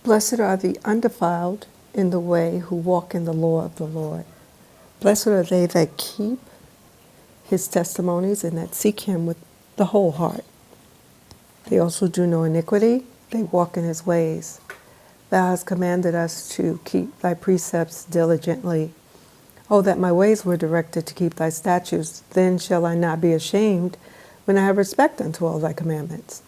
Blessed are the undefiled in the way who walk in the law of the Lord. Blessed are they that keep his testimonies and that seek him with the whole heart. They also do no iniquity, they walk in his ways. Thou hast commanded us to keep thy precepts diligently. Oh, that my ways were directed to keep thy statutes. Then shall I not be ashamed when I have respect unto all thy commandments.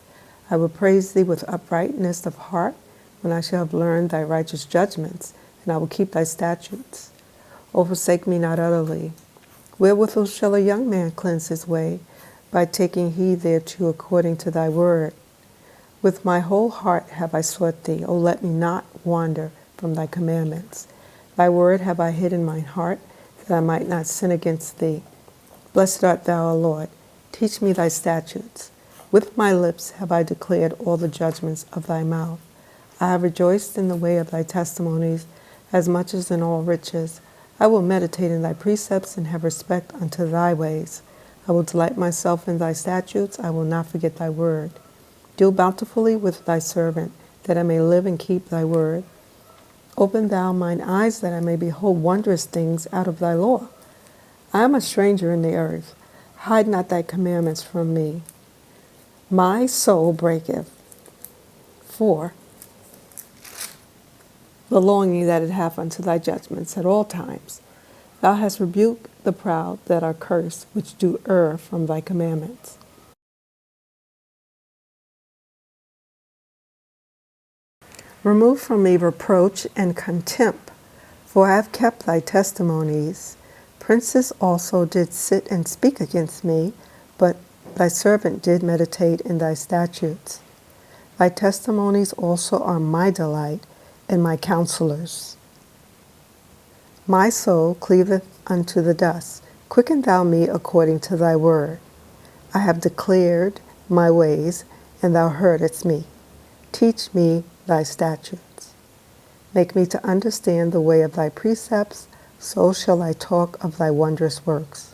I will praise thee with uprightness of heart when I shall have learned thy righteous judgments, and I will keep thy statutes. O forsake me not utterly. Wherewithal shall a young man cleanse his way? By taking heed thereto according to thy word. With my whole heart have I sought thee. O let me not wander from thy commandments. Thy word have I hid in mine heart, that I might not sin against thee. Blessed art thou, O Lord. Teach me thy statutes. With my lips have I declared all the judgments of thy mouth. I have rejoiced in the way of thy testimonies, as much as in all riches. I will meditate in thy precepts and have respect unto thy ways. I will delight myself in thy statutes. I will not forget thy word. Deal bountifully with thy servant, that I may live and keep thy word. Open thou mine eyes, that I may behold wondrous things out of thy law. I am a stranger in the earth. Hide not thy commandments from me. My soul breaketh for the longing that it hath unto thy judgments at all times. Thou hast rebuked the proud that are cursed, which do err from thy commandments. Remove from me reproach and contempt, for I have kept thy testimonies. Princes also did sit and speak against me, but thy servant did meditate in thy statutes. Thy testimonies also are my delight, and my counselors. My soul cleaveth unto the dust. Quicken thou me according to thy word. I have declared my ways, and thou heardest me. Teach me thy statutes. Make me to understand the way of thy precepts, so shall I talk of thy wondrous works.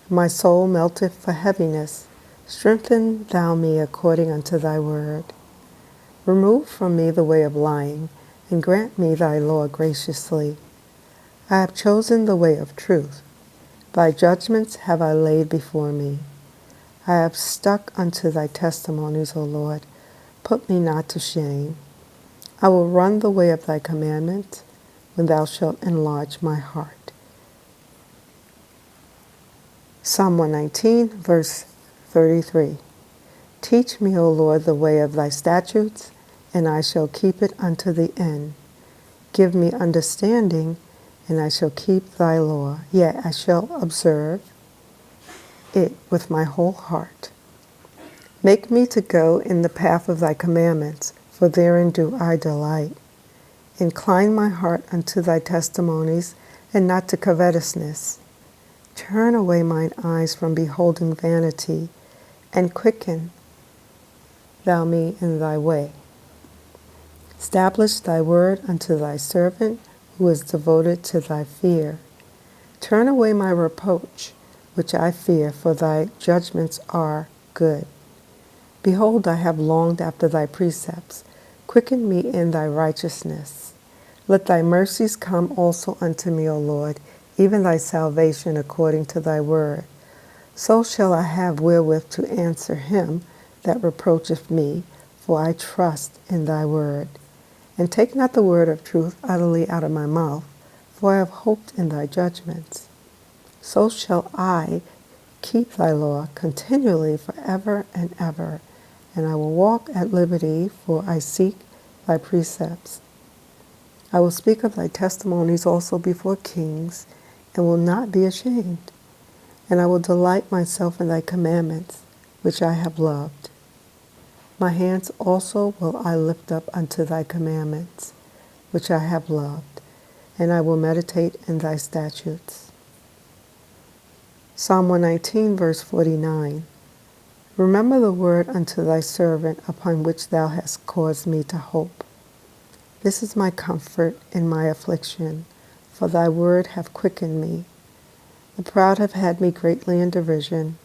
My soul melteth for heaviness. Strengthen thou me according unto thy word. Remove from me the way of lying, and grant me thy law graciously. I have chosen the way of truth. Thy judgments have I laid before me. I have stuck unto thy testimonies, O Lord. Put me not to shame. I will run the way of thy commandments, when thou shalt enlarge my heart. Psalm 119, verse 33. Teach me, O Lord, the way of thy statutes, and I shall keep it unto the end. Give me understanding, and I shall keep thy law. Yea, I shall observe it with my whole heart. Make me to go in the path of thy commandments, for therein do I delight. Incline my heart unto thy testimonies, and not to covetousness. Turn away mine eyes from beholding vanity, and quicken thou me in thy way. Establish thy word unto thy servant, who is devoted to thy fear. Turn away my reproach, which I fear, for thy judgments are good. Behold, I have longed after thy precepts. Quicken me in thy righteousness. Let thy mercies come also unto me, O Lord, even thy salvation according to thy word. So shall I have wherewith to answer him that reproacheth me, for I trust in thy word. And take not the word of truth utterly out of my mouth, for I have hoped in thy judgments. So shall I keep thy law continually forever and ever, and I will walk at liberty, for I seek thy precepts. I will speak of thy testimonies also before kings, and will not be ashamed. And I will delight myself in thy commandments, which I have loved. My hands also will I lift up unto thy commandments, which I have loved, and I will meditate in thy statutes. Psalm 119, verse 49. Remember the word unto thy servant, upon which thou hast caused me to hope. This is my comfort in my affliction, for thy word hath quickened me. The proud have had me greatly in derision,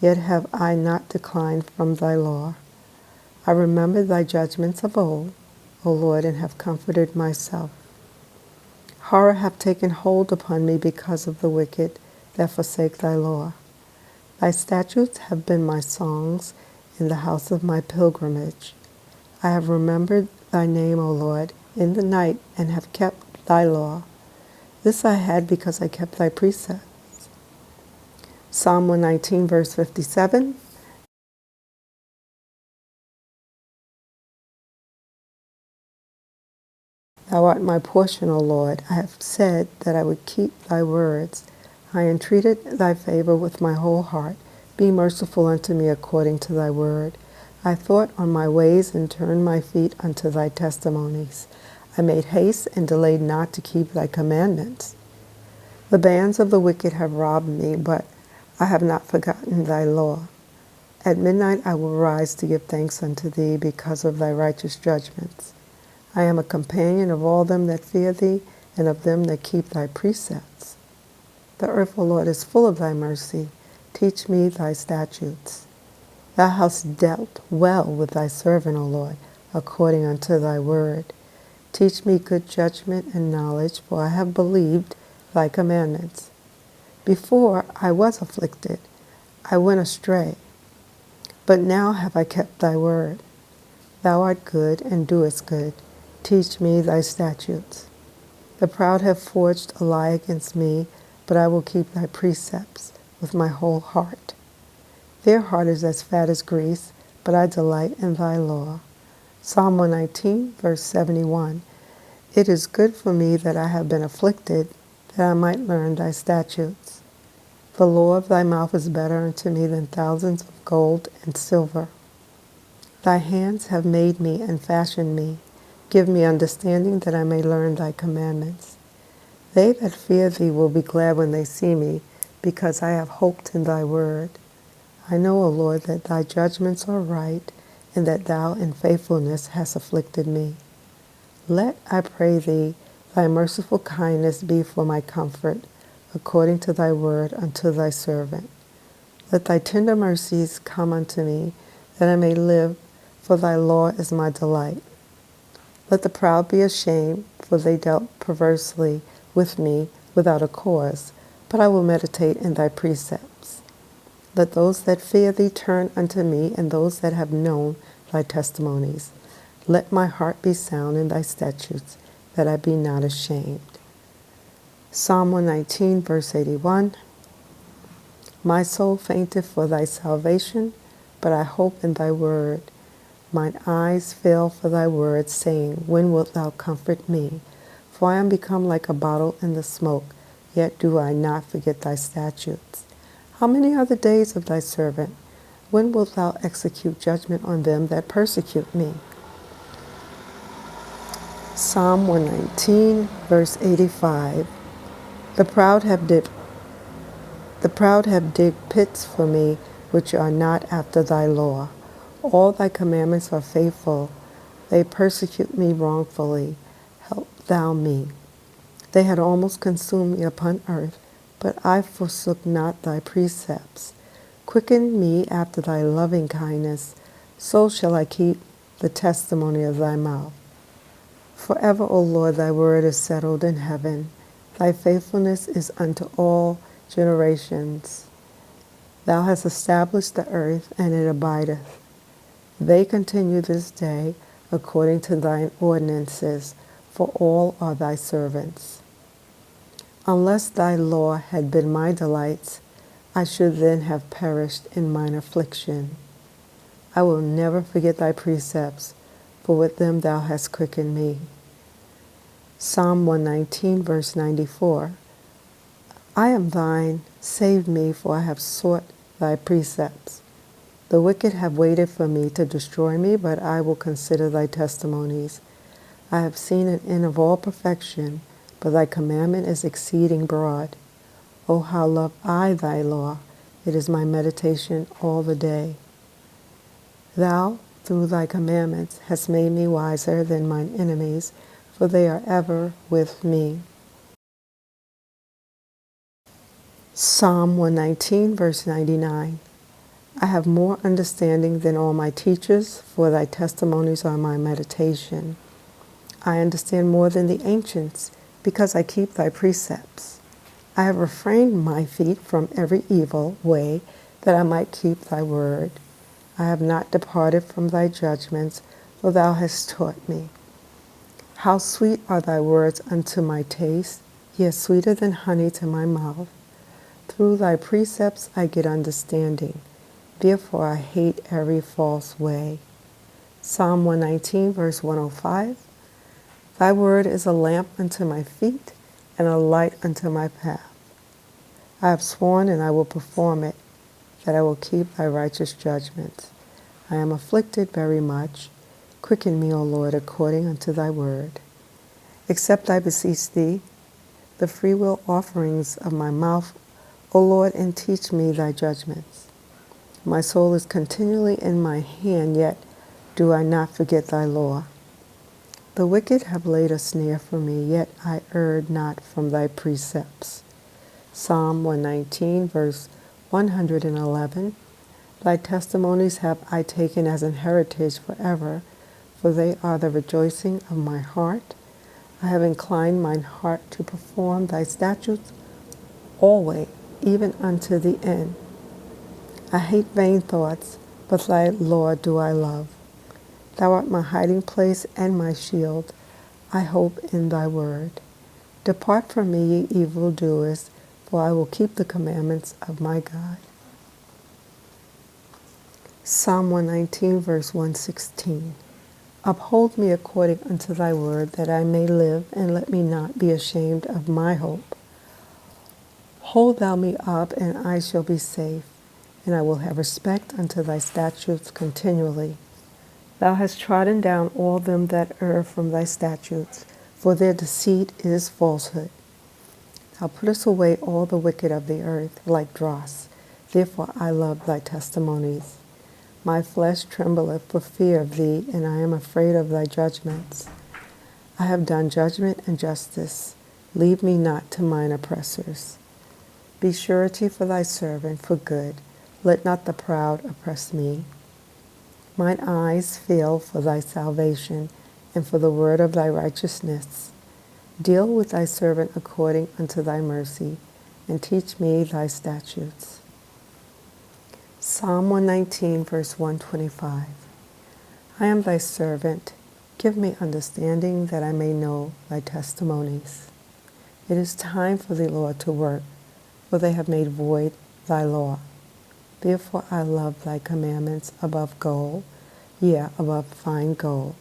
yet have I not declined from thy law. I remember thy judgments of old. O Lord, and have comforted myself. Horror hath taken hold upon me because of the wicked that forsake thy law. Thy statutes have been my songs in the house of my pilgrimage. I have remembered thy name, O Lord, in the night, and have kept thy law. This I had because I kept thy precepts. Psalm 119, verse 57. Thou art my portion, O Lord. I have said that I would keep thy words. I entreated thy favor with my whole heart. Be merciful unto me according to thy word. I thought on my ways and turned my feet unto thy testimonies. I made haste and delayed not to keep thy commandments. The bands of the wicked have robbed me, but I have not forgotten thy law. At midnight I will rise to give thanks unto thee because of thy righteous judgments. I am a companion of all them that fear thee, and of them that keep thy precepts. The earth, O Lord, is full of thy mercy. Teach me thy statutes. Thou hast dealt well with thy servant, O Lord, according unto thy word. Teach me good judgment and knowledge, for I have believed thy commandments. Before I was afflicted, I went astray, but now have I kept thy word. Thou art good and doest good. Teach me thy statutes. The proud have forged a lie against me, but I will keep thy precepts with my whole heart. Their heart is as fat as grease, but I delight in thy law. Psalm 119, verse 71. It is good for me that I have been afflicted, that I might learn thy statutes. The law of thy mouth is better unto me than thousands of gold and silver. Thy hands have made me and fashioned me. Give me understanding that I may learn thy commandments. They that fear thee will be glad when they see me, because I have hoped in thy word. I know, O Lord, that thy judgments are right, and that thou in faithfulness hast afflicted me. Let, I pray thee, thy merciful kindness be for my comfort, according to thy word unto thy servant. Let thy tender mercies come unto me, that I may live, for thy law is my delight. Let the proud be ashamed, for they dealt perversely with me without a cause, but I will meditate in thy precepts. Let those that fear thee turn unto me, and those that have known thy testimonies. Let my heart be sound in thy statutes, that I be not ashamed. Psalm 119, verse 81. My soul fainteth for thy salvation, but I hope in thy word. Mine eyes fail for thy word, saying, when wilt thou comfort me? For I am become like a bottle in the smoke, yet do I not forget thy statutes. How many are the days of thy servant? When wilt thou execute judgment on them that persecute me? Psalm 119, verse 85. The proud have digged pits for me, which are not after thy law. All thy commandments are faithful. They persecute me wrongfully. Help thou me. They had almost consumed me upon earth, but I forsook not thy precepts. Quicken me after thy loving kindness, so shall I keep the testimony of thy mouth. Forever, O Lord, thy word is settled in heaven. Thy faithfulness is unto all generations. Thou hast established the earth, and it abideth. They continue this day according to thine ordinances, for all are thy servants. Unless thy law had been my delights, I should then have perished in mine affliction. I will never forget thy precepts, for with them thou hast quickened me. Psalm 119, verse 94. I am thine, save me, for I have sought thy precepts. The wicked have waited for me to destroy me, but I will consider thy testimonies. I have seen an end of all perfection, but thy commandment is exceeding broad. O how love I thy law! It is my meditation all the day. Thou, through thy commandments, hast made me wiser than mine enemies, for they are ever with me. Psalm 119, verse 99. I have more understanding than all my teachers, for thy testimonies are my meditation. I understand more than the ancients, because I keep thy precepts. I have refrained my feet from every evil way, that I might keep thy word. I have not departed from thy judgments, for thou hast taught me. How sweet are thy words unto my taste, yea, sweeter than honey to my mouth. Through thy precepts I get understanding. Therefore I hate every false way. Psalm 119, verse 105. Thy word is a lamp unto my feet and a light unto my path. I have sworn and I will perform it, that I will keep thy righteous judgments. I am afflicted very much. Quicken me, O Lord, according unto thy word. Accept, I beseech thee, the freewill offerings of my mouth, O Lord, and teach me thy judgments. My soul is continually in my hand, yet do I not forget thy law. The wicked have laid a snare for me, yet I erred not from thy precepts. Psalm 119, verse 111. Thy testimonies have I taken as an heritage forever, for they are the rejoicing of my heart. I have inclined mine heart to perform thy statutes always, even unto the end. I hate vain thoughts, but thy law do I love. Thou art my hiding place and my shield. I hope in thy word. Depart from me, ye evildoers, for I will keep the commandments of my God. Psalm 119, verse 116. Uphold me according unto thy word, that I may live, and let me not be ashamed of my hope. Hold thou me up, and I shall be safe, and I will have respect unto thy statutes continually. Thou hast trodden down all them that err from thy statutes, for their deceit is falsehood. Thou puttest away all the wicked of the earth like dross. Therefore I love thy testimonies. My flesh trembleth for fear of thee, and I am afraid of thy judgments. I have done judgment and justice. Leave me not to mine oppressors. Be surety for thy servant for good. Let not the proud oppress me. Mine eyes fail for thy salvation, and for the word of thy righteousness. Deal with thy servant according unto thy mercy, and teach me thy statutes. Psalm 119, verse 125. I am thy servant. Give me understanding, that I may know thy testimonies. It is time for the Lord to work, for they have made void thy law. Therefore I love thy commandments above gold, yea, above fine gold.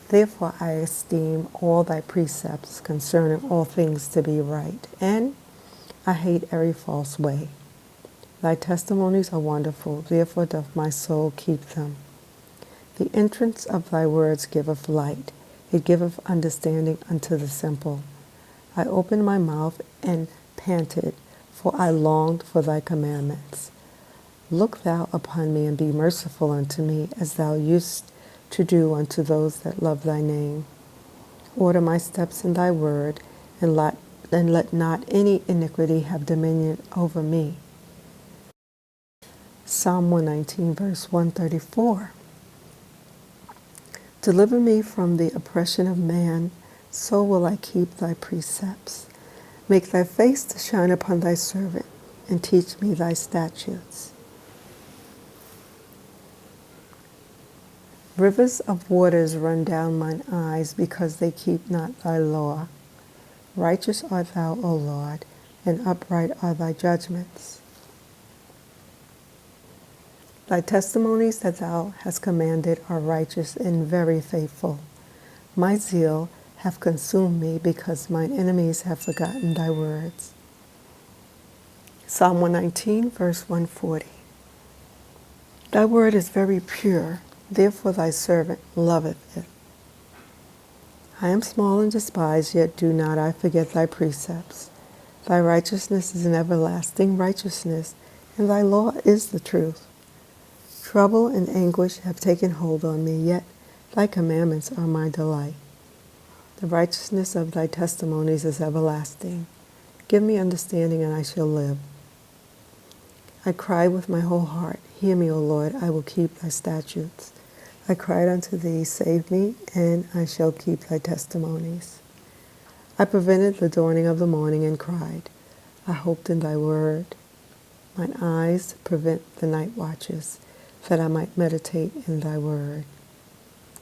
Therefore I esteem all thy precepts concerning all things to be right, and I hate every false way. Thy testimonies are wonderful, therefore doth my soul keep them. The entrance of thy words giveth light, it giveth understanding unto the simple. I opened my mouth and panted, for I longed for thy commandments. Look thou upon me, and be merciful unto me, as thou used to do unto those that love thy name. Order my steps in thy word, and let not any iniquity have dominion over me. Psalm 119, verse 134. Deliver me from the oppression of man, so will I keep thy precepts. Make thy face to shine upon thy servant, and teach me thy statutes. Rivers of waters run down mine eyes, because they keep not thy law. Righteous art thou, O Lord, and upright are thy judgments. Thy testimonies that thou hast commanded are righteous and very faithful. My zeal hath consumed me, because mine enemies have forgotten thy words. Psalm 119, verse 140. Thy word is very pure, therefore thy servant loveth it. I am small and despised, yet do not I forget thy precepts. Thy righteousness is an everlasting righteousness, and thy law is the truth. Trouble and anguish have taken hold on me, yet thy commandments are my delight. The righteousness of thy testimonies is everlasting. Give me understanding, and I shall live. I cry with my whole heart. Hear me, O Lord, I will keep thy statutes. I cried unto thee, save me, and I shall keep thy testimonies. I prevented the dawning of the morning and cried. I hoped in thy word. Mine eyes prevent the night watches, that I might meditate in thy word.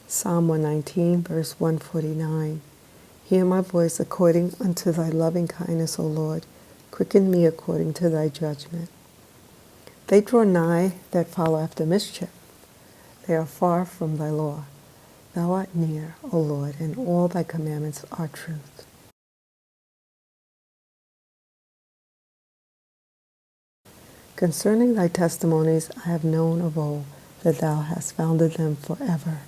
Psalm 119, verse 149. Hear my voice according unto thy loving kindness, O Lord. Quicken me according to thy judgment. They draw nigh that follow after mischief. They are far from thy law. Thou art near, O Lord, and all thy commandments are truth. Concerning thy testimonies I have known of old, that thou hast founded them forever.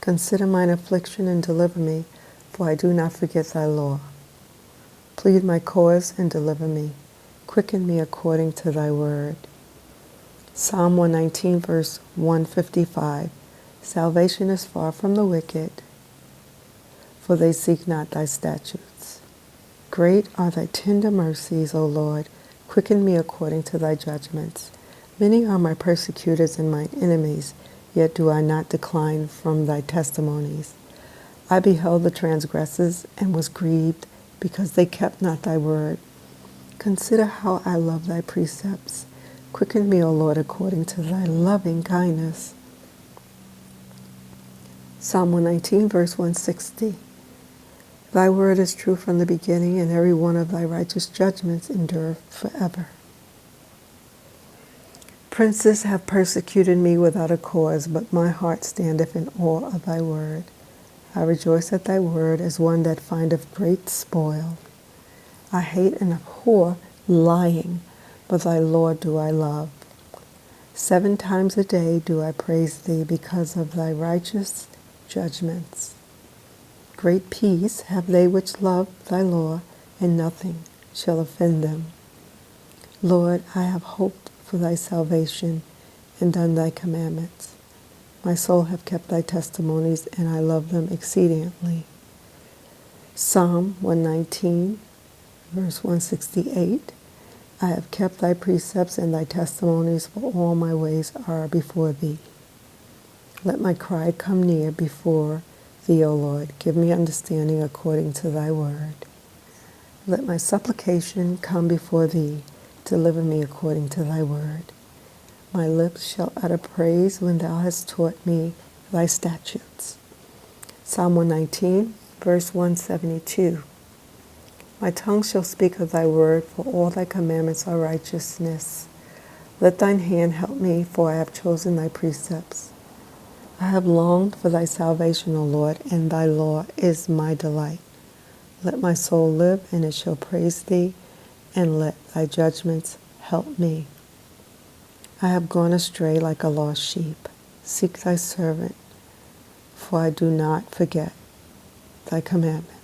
Consider mine affliction and deliver me, for I do not forget thy law. Plead my cause and deliver me. Quicken me according to thy word. Psalm 119, verse 155. Salvation is far from the wicked, for they seek not thy statutes. Great are thy tender mercies, O Lord. Quicken me according to thy judgments. Many are my persecutors and mine enemies, yet do I not decline from thy testimonies. I beheld the transgressors and was grieved, because they kept not thy word. Consider how I love thy precepts. Quicken me, O Lord, according to thy loving kindness. Psalm 119, verse 160. Thy word is true from the beginning, and every one of thy righteous judgments endureth forever. Princes have persecuted me without a cause, but my heart standeth in awe of thy word. I rejoice at thy word as one that findeth great spoil. I hate and abhor lying, but thy law do I love. 7 times a day do I praise thee because of thy righteous judgments. Great peace have they which love thy law, and nothing shall offend them. Lord, I have hoped for thy salvation and done thy commandments. My soul hath kept thy testimonies, and I love them exceedingly. Psalm 119, verse 168. I have kept thy precepts and thy testimonies, for all my ways are before thee. Let my cry come near before thee, O Lord. Give me understanding according to thy word. Let my supplication come before thee. Deliver me according to thy word. My lips shall utter praise when thou hast taught me thy statutes. Psalm 119, verse 172. My tongue shall speak of thy word, for all thy commandments are righteousness. Let thine hand help me, for I have chosen thy precepts. I have longed for thy salvation, O Lord, and thy law is my delight. Let my soul live, and it shall praise thee, and let thy judgments help me. I have gone astray like a lost sheep. Seek thy servant, for I do not forget thy commandments.